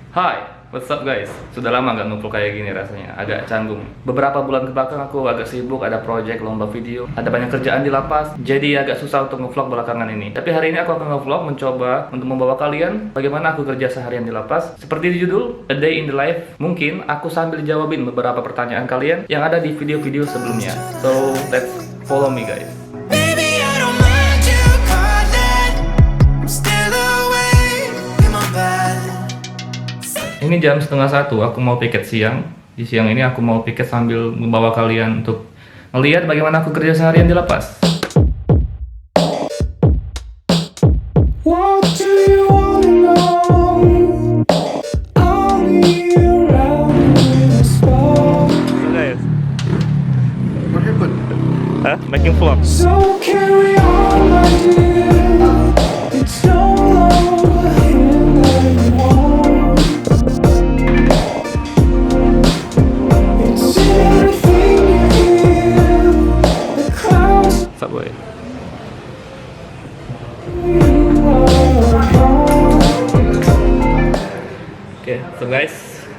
Hai, what's up guys? Sudah lama nggak ngumpul kayak gini rasanya, agak canggung. Beberapa bulan kebelakang aku agak sibuk, ada project lomba video, ada banyak kerjaan di lapas, jadi agak susah untuk ngevlog belakangan ini. Tapi hari ini aku akan ngevlog, mencoba untuk membawa kalian bagaimana aku kerja seharian di lapas. Seperti di judul, A Day in the Life, mungkin aku sambil jawabin beberapa pertanyaan kalian yang ada di video-video sebelumnya. So, let's follow me guys. Baby, I don't mind you calling. I'm still awake in my bed. Ini jam 12:30, aku mau piket siang. Di siang ini aku mau piket sambil membawa kalian untuk melihat bagaimana aku kerja seharian di lapas. What do you wanna know? I'll be around when it's fall. Guys, making vlog. So carry on, my dear. It's no longer him anymore. It's everything you hear. The clouds Subway. Oke, so guys,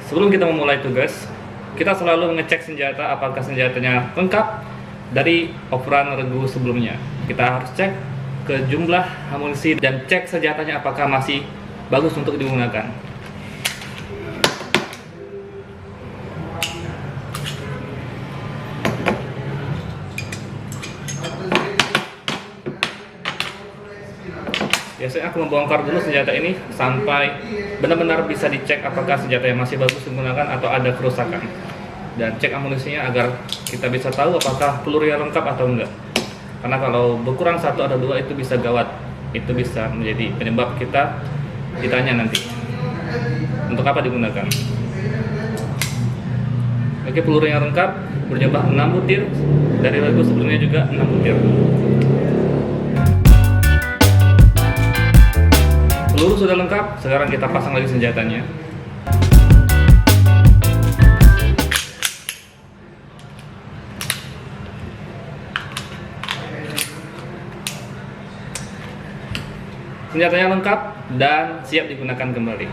sebelum kita memulai tugas, kita selalu ngecek senjata apakah senjatanya lengkap dari operan regu sebelumnya. Kita harus cek ke jumlah amunisi dan cek senjatanya apakah masih bagus untuk digunakan. Biasanya aku membongkar dulu senjata ini sampai benar-benar bisa dicek apakah senjata yang masih bagus digunakan atau ada kerusakan. Dan cek amunisinya agar kita bisa tahu apakah pelurunya lengkap atau enggak. Karena kalau berkurang satu atau dua itu bisa gawat. Itu bisa menjadi penyebab kita ditanya nanti untuk apa digunakan. Oke, pelurunya lengkap, berjumlah 6 butir. Dari regu sebelumnya juga 6 butir. Peluru sudah lengkap, sekarang kita pasang lagi senjatanya. Senjatanya lengkap dan siap digunakan kembali.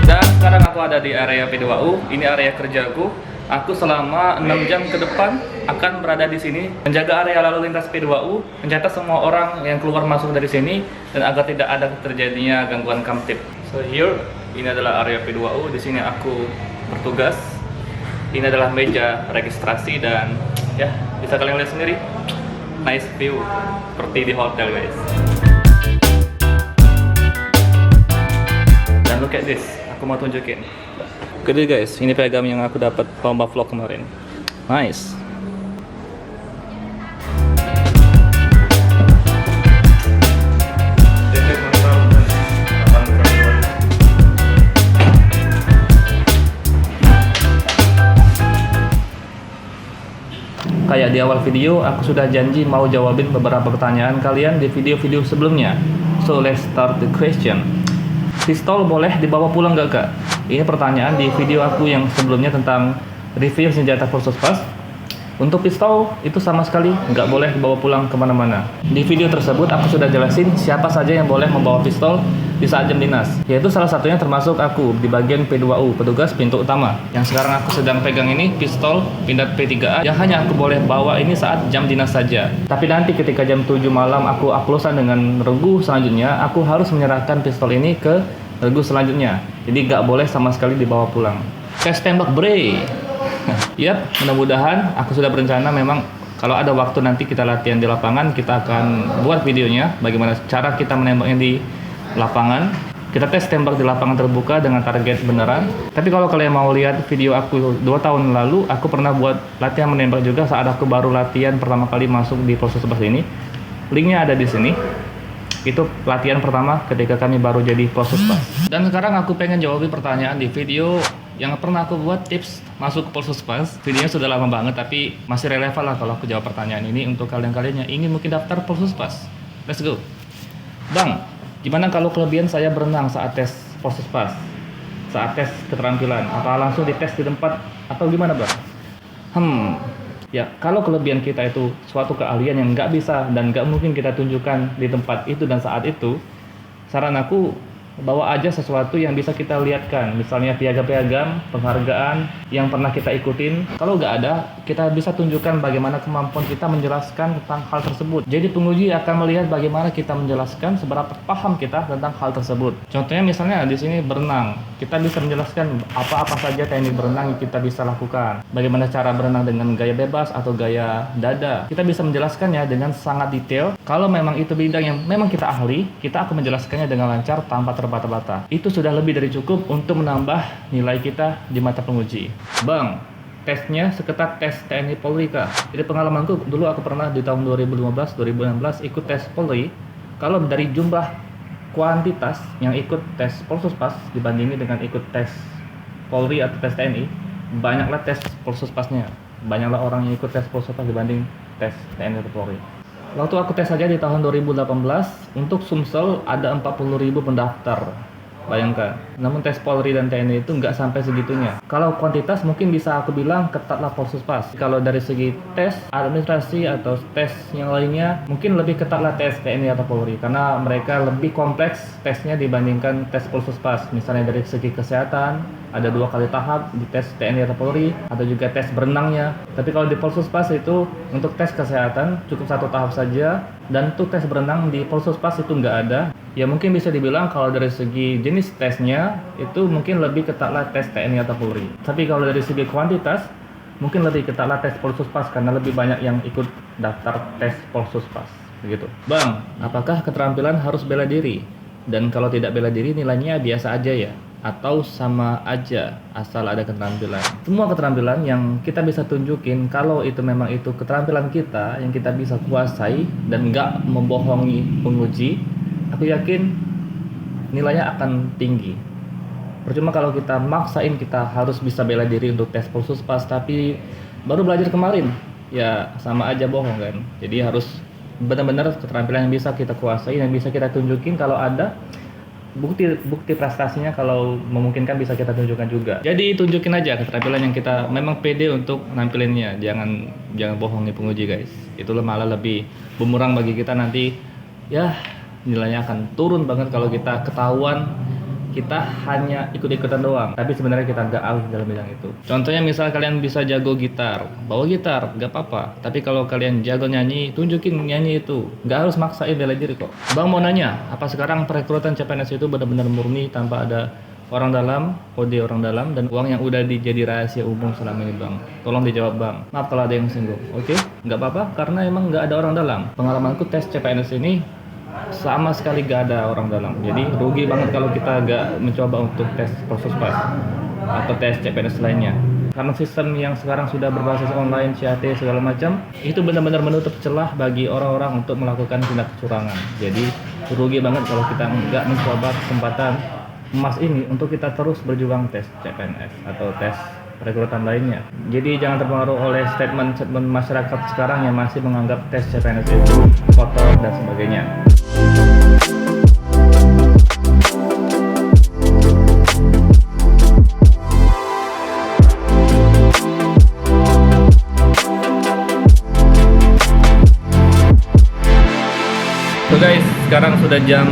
Dan sekarang aku ada di area P2U, ini area kerjaku. Aku selama 6 jam ke depan akan berada di sini menjaga area lalu lintas P2U, mencatat semua orang yang keluar masuk dari sini dan agar tidak ada terjadinya gangguan kamtip. So here, ini adalah area P2U. Di sini aku bertugas. Ini adalah meja registrasi dan ya bisa kalian lihat sendiri, nice view seperti di hotel guys. Dan look at this, aku mau tunjukin. Gede guys, ini piagam yang aku dapat lomba vlog kemarin. Nice. Kayak di awal video, aku sudah janji mau jawabin beberapa pertanyaan kalian di video-video sebelumnya. So let's start the question. Pistol boleh dibawa pulang gak kak? Ini pertanyaan di video aku yang sebelumnya tentang review senjata Forces Pas. Untuk pistol itu sama sekali nggak boleh dibawa pulang kemana-mana. Di video tersebut aku sudah jelasin siapa saja yang boleh membawa pistol di saat jam dinas. Yaitu salah satunya termasuk aku di bagian P2U, petugas pintu utama. Yang sekarang aku sedang pegang ini pistol pindad P3A yang hanya aku boleh bawa ini saat jam dinas saja. Tapi nanti ketika jam 7 malam aku uploadan dengan regu selanjutnya, aku harus menyerahkan pistol ini ke regu selanjutnya. Jadi nggak boleh sama sekali dibawa pulang. Tes tembak bre. Yap, mudah-mudahan aku sudah berencana memang kalau ada waktu nanti kita latihan di lapangan, kita akan buat videonya bagaimana cara kita menembaknya di lapangan. Kita tes tembak di lapangan terbuka dengan target beneran. Tapi kalau kalian mau lihat video aku 2 tahun lalu, aku pernah buat latihan menembak juga saat aku baru latihan pertama kali masuk di Proses Pas ini. Linknya ada di sini. Itu latihan pertama ketika kami baru jadi Proses Pas. Dan sekarang aku pengen jawabin pertanyaan di video yang pernah aku buat tips masuk ke Proses Pas. Videonya sudah lama banget tapi masih relevan lah kalau aku jawab pertanyaan ini untuk kalian-kalian yang ingin mungkin daftar Proses Pas. Let's go. Bang, gimana kalau kelebihan saya berenang saat tes Proses Pas? Saat tes keterampilan? Apa langsung dites di tempat atau gimana bang? Ya, kalau kelebihan kita itu suatu keahlian yang nggak bisa dan nggak mungkin kita tunjukkan di tempat itu dan saat itu, saran aku bawa aja sesuatu yang bisa kita lihatkan, misalnya piagam-piagam, penghargaan yang pernah kita ikutin. Kalau nggak ada, kita bisa tunjukkan bagaimana kemampuan kita menjelaskan tentang hal tersebut. Jadi penguji akan melihat bagaimana kita menjelaskan, seberapa paham kita tentang hal tersebut. Contohnya misalnya di sini berenang, kita bisa menjelaskan apa-apa saja teknik berenang yang kita bisa lakukan. Bagaimana cara berenang dengan gaya bebas atau gaya dada. Kita bisa menjelaskannya dengan sangat detail. Kalau memang itu bidang yang memang kita ahli, kita akan menjelaskannya dengan lancar tanpa terbata-bata. Itu sudah lebih dari cukup untuk menambah nilai kita di mata penguji. Bang, tesnya seketat tes TNI Polri kah? Jadi pengalamanku dulu aku pernah di tahun 2015-2016 ikut tes Polri. Kalau dari jumlah kuantitas yang ikut tes Polsuspas dibandingin dengan ikut tes Polri atau tes TNI, banyaklah tes Polsuspasnya. Banyaklah orang yang ikut tes Polsuspas dibanding tes TNI atau Polri. Waktu aku tes saja di tahun 2018, untuk Sumsel ada 40.000 pendaftar. Bayangkan. Namun tes Polri dan TNI itu nggak sampai segitunya. Kalau kuantitas mungkin bisa aku bilang ketatlah Polsuspas. Kalau dari segi tes administrasi atau tes yang lainnya, mungkin lebih ketatlah tes TNI atau Polri. Karena mereka lebih kompleks tesnya dibandingkan tes Polsuspas. Misalnya dari segi kesehatan, ada 2 kali tahap di tes TNI atau Polri, atau juga tes berenangnya. Tapi kalau di Polsuspas itu untuk tes kesehatan cukup 1 tahap saja, dan untuk tes berenang di Polsuspas itu nggak ada. Ya mungkin bisa dibilang kalau dari segi jenis tesnya itu mungkin lebih ketatlah tes TNI atau Polri. Tapi kalau dari segi kuantitas mungkin lebih ketatlah tes Polsuspas karena lebih banyak yang ikut daftar tes Polsuspas. Begitu. Bang, apakah keterampilan harus bela diri? Dan kalau tidak bela diri nilainya biasa aja ya? Atau sama aja asal ada keterampilan? Semua keterampilan yang kita bisa tunjukin, kalau itu memang itu keterampilan kita yang kita bisa kuasai dan nggak membohongi penguji, aku yakin nilainya akan tinggi. Percuma kalau kita maksain kita harus bisa bela diri untuk tes Polsuspas tapi baru belajar kemarin, ya sama aja bohong kan. Jadi harus benar-benar keterampilan yang bisa kita kuasai, yang bisa kita tunjukin. Kalau ada bukti prestasinya, kalau memungkinkan bisa kita tunjukkan juga. Jadi tunjukin aja keterampilan yang kita memang pede untuk nampilinnya. Jangan bohongi penguji guys. Itulah malah lebih bumerang bagi kita nanti. Ya nilainya akan turun banget kalau kita ketahuan kita hanya ikut-ikutan doang, tapi sebenarnya kita nggak ahli dalam bidang itu. Contohnya misal kalian bisa jago gitar, bawa gitar, nggak apa-apa. Tapi kalau kalian jago nyanyi, tunjukin nyanyi itu. Nggak harus maksain bela diri kok. Bang mau nanya, apa sekarang perekrutan CPNS itu benar-benar murni tanpa ada orang dalam, kode orang dalam, dan uang yang udah jadi rahasia umum selama ini bang? Tolong dijawab bang. Maaf kalau ada yang singgung. Oke? Nggak apa-apa, karena emang nggak ada orang dalam. Pengalamanku tes CPNS ini sama sekali gak ada orang dalam. Jadi rugi banget kalau kita gak mencoba untuk tes Polsuspas atau tes CPNS lainnya. Karena sistem yang sekarang sudah berbasis online, CAT segala macam, itu benar-benar menutup celah bagi orang-orang untuk melakukan tindak kecurangan. Jadi rugi banget kalau kita nggak mencoba kesempatan emas ini untuk kita terus berjuang tes CPNS atau tes perekrutan lainnya. Jadi jangan terpengaruh oleh statement-statement masyarakat sekarang yang masih menganggap tes CPNS itu kotor dan sebagainya. So guys, sekarang sudah jam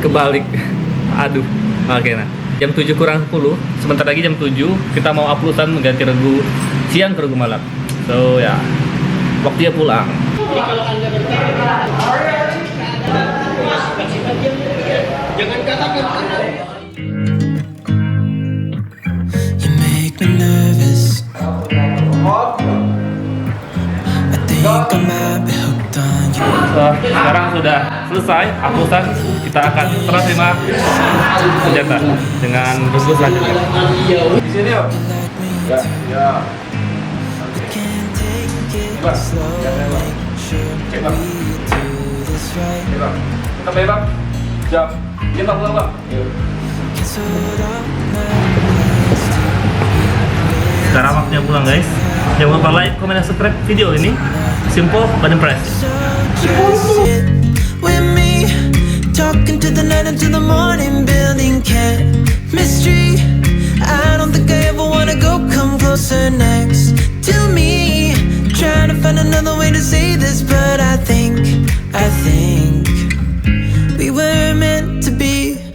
kebalik. Aduh, oke nah. Jam 7 kurang 10, sebentar lagi jam 7 kita mau uploadan mengganti regu siang ke regu malam. So ya, waktunya pulang. Jadi kalau Anda bertanya, jangan katakan Anda. You make me nervous. I think I might be hooked on you. So, sekarang sudah selesai uploadan, kita akan serah terima senjata dengan regu selanjutnya. Di sini yuk. Ya, ya. Can't take it slow. Make sure we do this right. Bang, kita play bang. Jam. Kita pulang bang. Can't hold up my Sekarang waktunya pulang guys. Jangan lupa like, comment, dan subscribe video ini. Simple but impress. sit with me, talking to the night until the morning, building chemistry. I don't think I ever wanna go come closer next to me. Trying to find another way to say this, but